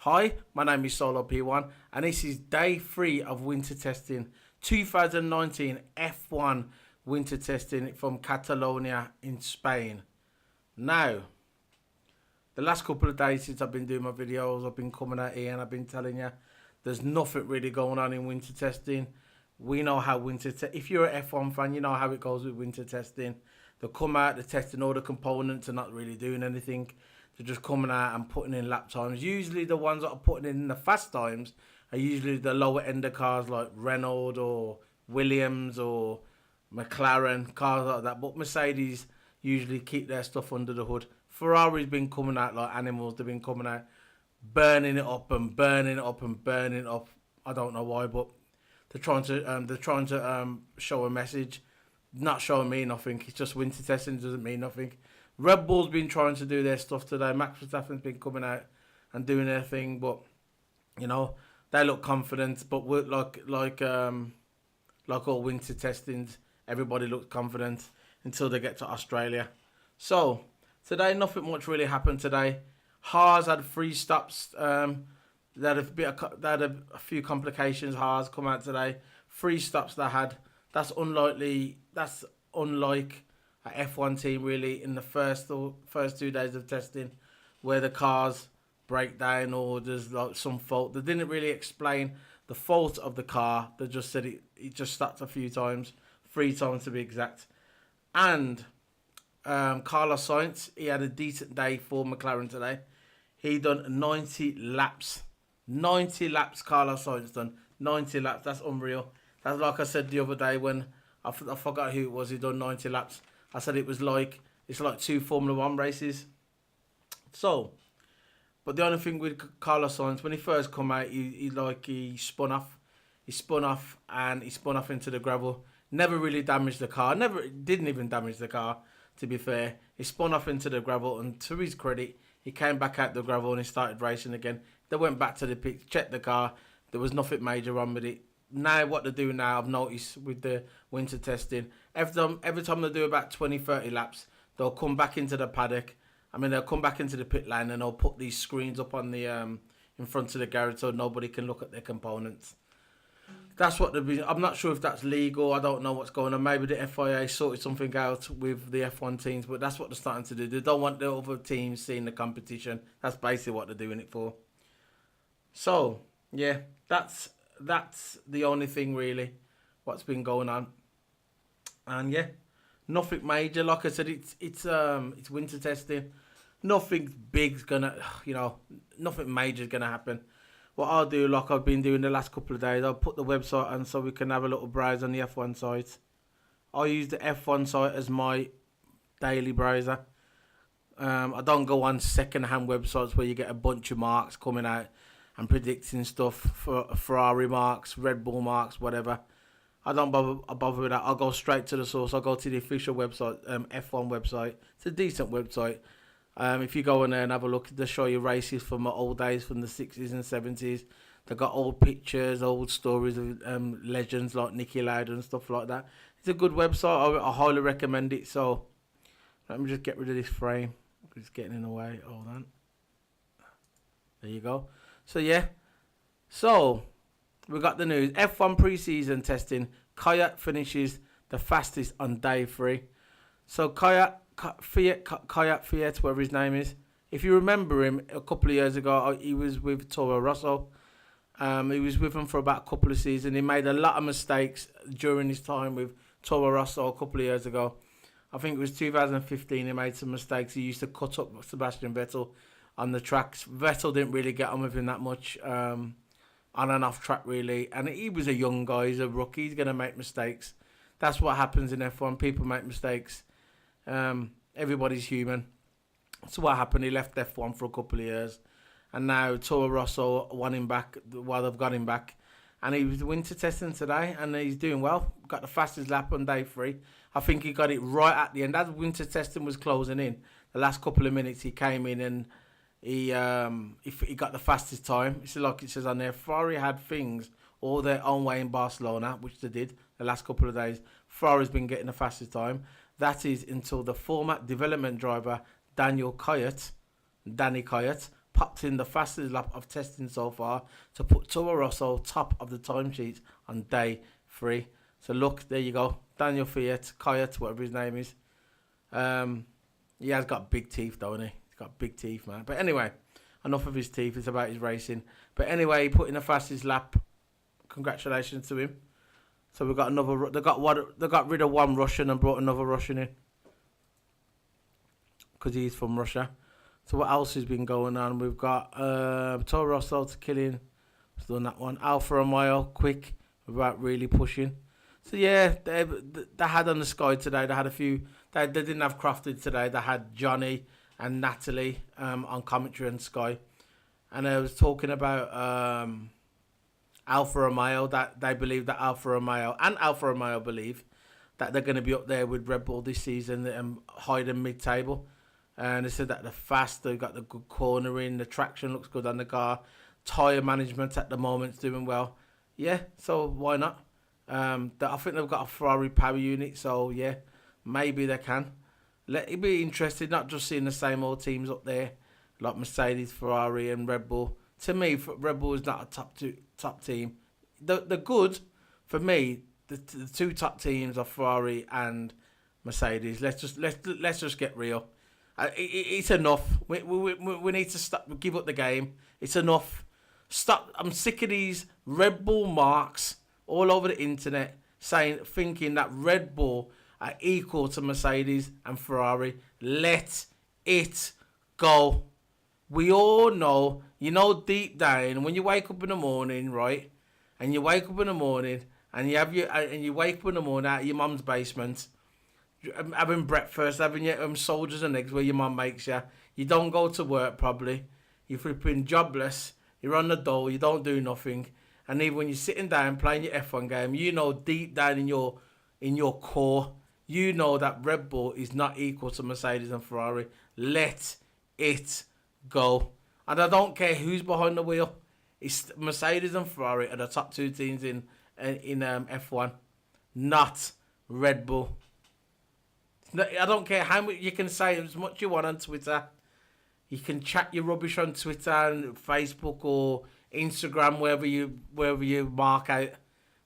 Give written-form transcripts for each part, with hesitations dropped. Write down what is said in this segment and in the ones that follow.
Hi, my name is Solo P1 and this is day 3 of winter testing 2019 F1 winter testing from Catalonia in Spain. Now, the last couple of days since I've been doing my videos, I've been coming out here and I've been telling you there's nothing really going on in winter testing. We know how if you're an F1 fan, you know how it goes with winter testing. They come out, they're testing all the components and not really doing anything. They're just coming out and putting in lap times. Usually the ones that are putting in the fast times are usually the lower end of cars like Renault or Williams or McLaren, cars like that. But Mercedes usually keep their stuff under the hood. Ferrari's been coming out like animals. They've been coming out burning it up and burning it up and burning it up. I don't know why, but they're trying to show a message. Not showing me nothing. It's just winter testing doesn't mean nothing. Red Bull's been trying to do their stuff today. Max Verstappen's been coming out and doing their thing, but you know they look confident. But we're like all winter testings, everybody looks confident until they get to Australia. So today, nothing much really happened today. Haas had 3 stops. They had a few complications. Haas come out today. 3 stops they had. That's unlikely. That's unlike a F1 team really in the first 2 days of testing, where the cars break down or there's like some fault. They didn't really explain the fault of the car. They just said it just stopped a few times, 3 times to be exact. And Carlos Sainz, he had a decent day for McLaren today. He done 90 laps. 90 laps Carlos Sainz done. 90 laps. That's unreal. That's like I said the other day when I forgot who it was. He done 90 laps. I said it's like 2 Formula 1 races. So, but the only thing with Carlos Sainz, when he first come out, he spun off. He spun off and he spun off into the gravel. Never really damaged the car. Didn't even damage the car, to be fair. He spun off into the gravel, and to his credit, he came back out the gravel and he started racing again. They went back to the pit, checked the car. There was nothing major wrong with it. Now, what they do now, I've noticed with the winter testing, every time they do about 20-30 laps, they'll come back into the paddock. They'll come back into the pit lane and they'll put these screens up on the in front of the garage so nobody can look at their components. That's what they've been. I'm not sure if that's legal. I don't know what's going on. Maybe the FIA sorted something out with the F1 teams, but that's what they're starting to do. They don't want the other teams seeing the competition. That's basically what they're doing it for. So, yeah, that's the only thing really what's been going on. And yeah, nothing major. Like I said, it's winter testing. Nothing big's gonna, nothing major's gonna happen. What I'll do, like I've been doing the last couple of days, I'll put the website on so we can have a little browse on the F1 site. I'll use the F1 site as my daily browser. I don't go on second-hand websites where you get a bunch of marks coming out and predicting stuff for Ferrari marks, Red Bull marks, whatever. I don't bother with that. I'll go straight to the source. I'll go to the official website, F1 website. It's a decent website. If you go in there and have a look, they show you races from my old days, from the 60s and 70s. They've got old pictures, old stories of legends like Niki Lauda and stuff like that. It's a good website. I highly recommend it. So let me just get rid of this frame. It's getting in the way. Hold on. There you go. So yeah. So we got the news. F1 pre-season testing. Kvyat finishes the fastest on day 3. So Kvyat, whatever his name is. If you remember him, a couple of years ago, he was with Toro Rosso. He was with him for about a couple of seasons. He made a lot of mistakes during his time with Toro Rosso a couple of years ago. I think it was 2015 he made some mistakes. He used to cut up Sebastian Vettel on the tracks. Vettel didn't really get on with him that much on and off track, really. And he was a young guy. He's a rookie. He's going to make mistakes. That's what happens in F1. People make mistakes. Everybody's human. So what happened? He left F1 for a couple of years, and now Toro Rosso won him back. Well, they've got him back, and he was winter testing today, and he's doing well. Got the fastest lap on day 3. I think he got it right at the end. As winter testing was closing in, the last couple of minutes he came in and he got the fastest time. It's like it says on there, Ferrari had things all their own way in Barcelona, which they did the last couple of days. Ferrari's been getting the fastest time. That is until the former development driver Danny Kvyat popped in the fastest lap of testing so far to put Toro Rosso top of the timesheet on day 3. So look, there you go. Daniel Kvyat, whatever his name is. He has got big teeth, don't he? He's got big teeth, man. But anyway, enough of his teeth. It's about his racing. But anyway, he put in the fastest lap. Congratulations to him. So we got another. They got rid of one Russian and brought another Russian in because he's from Russia. So what else has been going on? We've got Toro Rosso to killing. We've done that one. Alfa Romeo quick without really pushing. So yeah, they had on the Sky today. They had a few. They didn't have Crofted today. They had Johnny and Natalie on commentary on Sky, and I was talking about Alfa Romeo, that they believe that Alfa Romeo believe that they're going to be up there with Red Bull this season and higher than mid-table. And they said that they're fast, they've got the good cornering, the traction looks good on the car, tyre management at the moment is doing well. Yeah, so why not? I think they've got a Ferrari power unit, so yeah, maybe they can. It'd be interesting, not just seeing the same old teams up there, like Mercedes, Ferrari and Red Bull. To me, Red Bull is not a top team. The good, for me, the two top teams are Ferrari and Mercedes. Let's just get real. It's enough. We need to stop. Give up the game. It's enough. Stop. I'm sick of these Red Bull marks all over the internet thinking that Red Bull are equal to Mercedes and Ferrari. Let it go. We all know, deep down, when you wake up in the morning, right? And you wake up in the morning and you wake up in the morning out of your mum's basement, having breakfast, having your soldiers and eggs where your mum makes you. You don't go to work probably. You're flipping jobless. You're on the dole. You don't do nothing. And even when you're sitting down playing your F1 game, deep down in your core, that Red Bull is not equal to Mercedes and Ferrari. Let it go. And I don't care who's behind the wheel. It's Mercedes and Ferrari are the top two teams in F1, not Red Bull. I don't care how much you can say as much you want on Twitter. You can chat your rubbish on Twitter and Facebook or Instagram, wherever you mark out.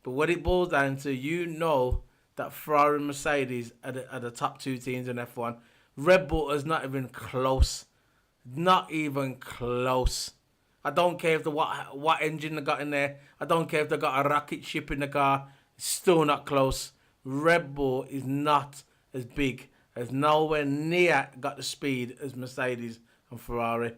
But what it boils down to, that Ferrari and Mercedes are the top two teams in F1. Red Bull is not even close. Not even close. I don't care if what engine they got in there. I don't care if they got a rocket ship in the car. It's still not close. Red Bull is not as big, as nowhere near got the speed as Mercedes and Ferrari.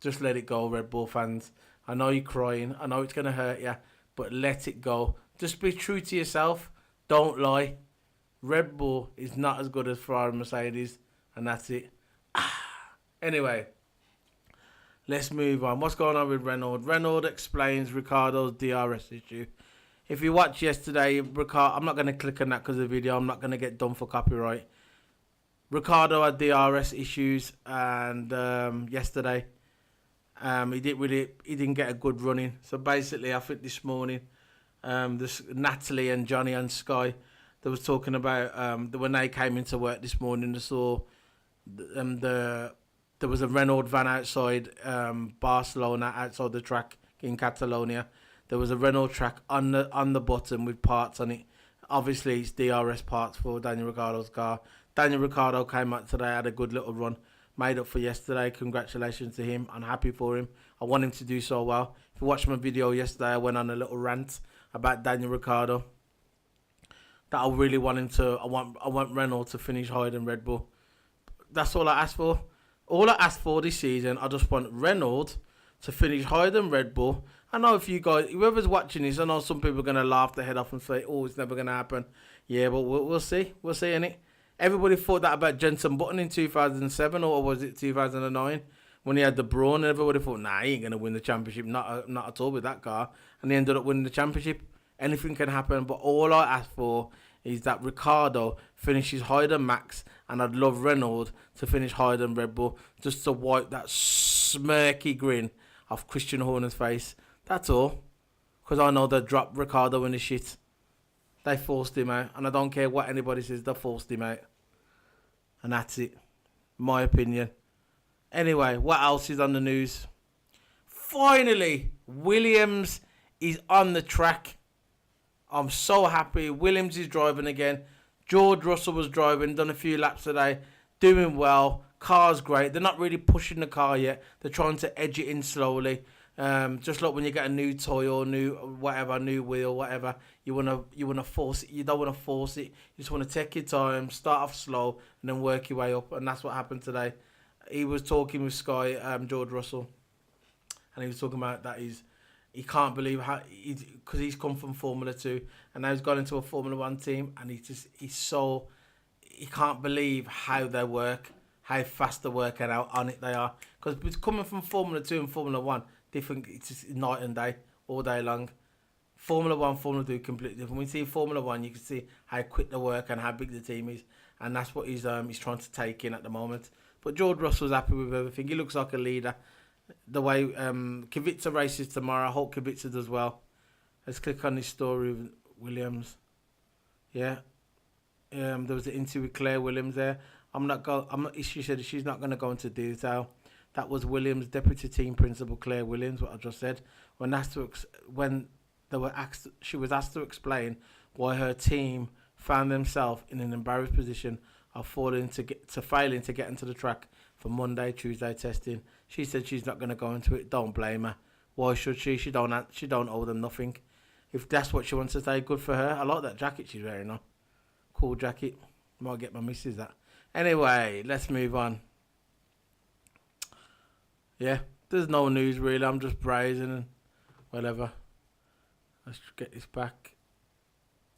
Just let it go, Red Bull fans. I know you're crying. I know it's going to hurt you, but let it go. Just be true to yourself. Don't lie. Red Bull is not as good as Ferrari and Mercedes, and that's it. Anyway, let's move on. What's going on with Renault? Renault explains Ricciardo's DRS issue. If you watched yesterday, I'm not going to click on that because of the video. I'm not going to get done for copyright. Ricciardo had DRS issues, and yesterday, he didn't get a good running. So basically, I think this morning, Natalie and Johnny on Sky, they was talking about when they came into work this morning. They saw there was a Renault van outside Barcelona, outside the track in Catalonia. There was a Renault track on the bottom with parts on it. Obviously, it's DRS parts for Daniel Ricciardo's car. Daniel Ricciardo came out today, had a good little run, made up for yesterday. Congratulations to him. I'm happy for him. I want him to do so well. If you watched my video yesterday, I went on a little rant about Daniel Ricciardo. That I really want him to. I want Renault to finish higher than Red Bull. That's all I asked for. All I asked for this season, I just want Renault to finish higher than Red Bull. I know if you guys, whoever's watching this, I know some people are going to laugh their head off and say, oh, it's never going to happen. Yeah, but we'll see. We'll see, innit? Everybody thought that about Jenson Button in 2007, or was it 2009? When he had the Brawn, and everybody thought, nah, he ain't going to win the championship. Not at all with that car. And he ended up winning the championship. Anything can happen, but all I ask for is that Ricciardo finishes higher than Max, and I'd love Renault to finish higher than Red Bull, just to wipe that smirky grin off Christian Horner's face. That's all. Because I know they dropped Ricciardo in the shit. They forced him out, and I don't care what anybody says, they forced him out. And that's it. My opinion. Anyway, what else is on the news? Finally, Williams is on the track. I'm so happy. Williams is driving again. George Russell was driving, done a few laps today, doing well. Car's great. They're not really pushing the car yet. They're trying to edge it in slowly. Just like when you get a new toy or new wheel, whatever, you wanna force it. You don't wanna force it. You just wanna take your time, start off slow, and then work your way up. And that's what happened today. He was talking with Sky, George Russell, and he was talking about that he can't believe how because he's come from Formula 2 and now he's gone into a Formula 1 team, and he can't believe how they work, how fast they're working out on it they are. Because coming from Formula 2 and Formula 1, different, it's just night and day, all day long. Formula 1, Formula 2, completely different. When you see Formula 1, you can see how quick they work and how big the team is, and that's what he's trying to take in at the moment. But George Russell's happy with everything. He looks like a leader. The way Kubica races tomorrow, I hope Kubica does well. Let's click on this story with Williams. Yeah. There was an interview with Claire Williams there. She said she's not going to go into detail. That was Williams' deputy team principal, Claire Williams, what I just said. She was asked to explain why her team found themselves in an embarrassed position of failing to get into the track for Monday, Tuesday testing. She said she's not going to go into it. Don't blame her. Why should she? She don't owe them nothing. If that's what she wants to say, good for her. I like that jacket she's wearing on. Cool jacket. Might get my missus that. Anyway, let's move on. Yeah, there's no news really. I'm just browsing and whatever. Let's get this back.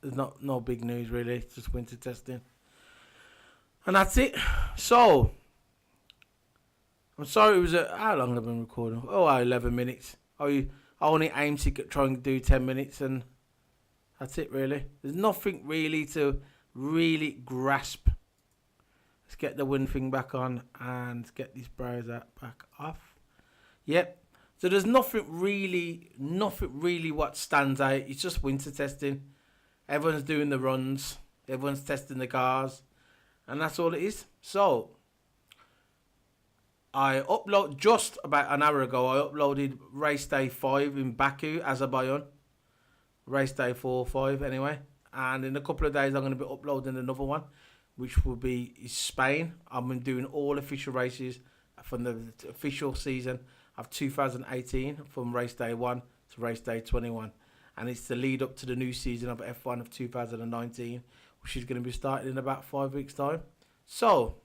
There's no big news really. It's just winter testing. And that's it. So, I'm sorry it was how long have I been recording? 11 minutes. I only aim to try and do 10 minutes, and that's it really. There's nothing really to really grasp. Let's get the wind thing back on and get this browser back off. Yep. So there's nothing really what stands out. It's just winter testing. Everyone's doing the runs. Everyone's testing the cars. And that's all it is. So, just about an hour ago, I uploaded race day 5 in Baku, Azerbaijan. Race day 4 or 5 anyway. And in a couple of days, I'm going to be uploading another one, which will be Spain. I've been doing all official races from the official season of 2018, from race day 1 to race day 21. And it's the lead up to the new season of F1 of 2019, which is going to be starting in about 5 weeks' time. So,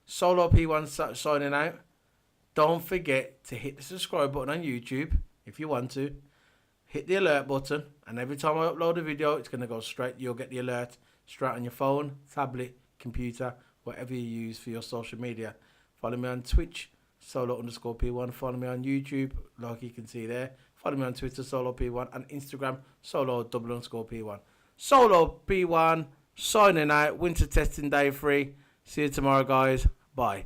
Solo P1 signing out. Don't forget to hit the subscribe button on YouTube if you want to. Hit the alert button, and every time I upload a video, it's going to go straight. You'll get the alert straight on your phone, tablet, computer, whatever you use for your social media. Follow me on Twitch, Solo_P1. Follow me on YouTube, like you can see there. Follow me on Twitter, Solo P1, and Instagram, Solo_P1. Solo P1 signing out. Winter testing day 3. See you tomorrow, guys. Bye.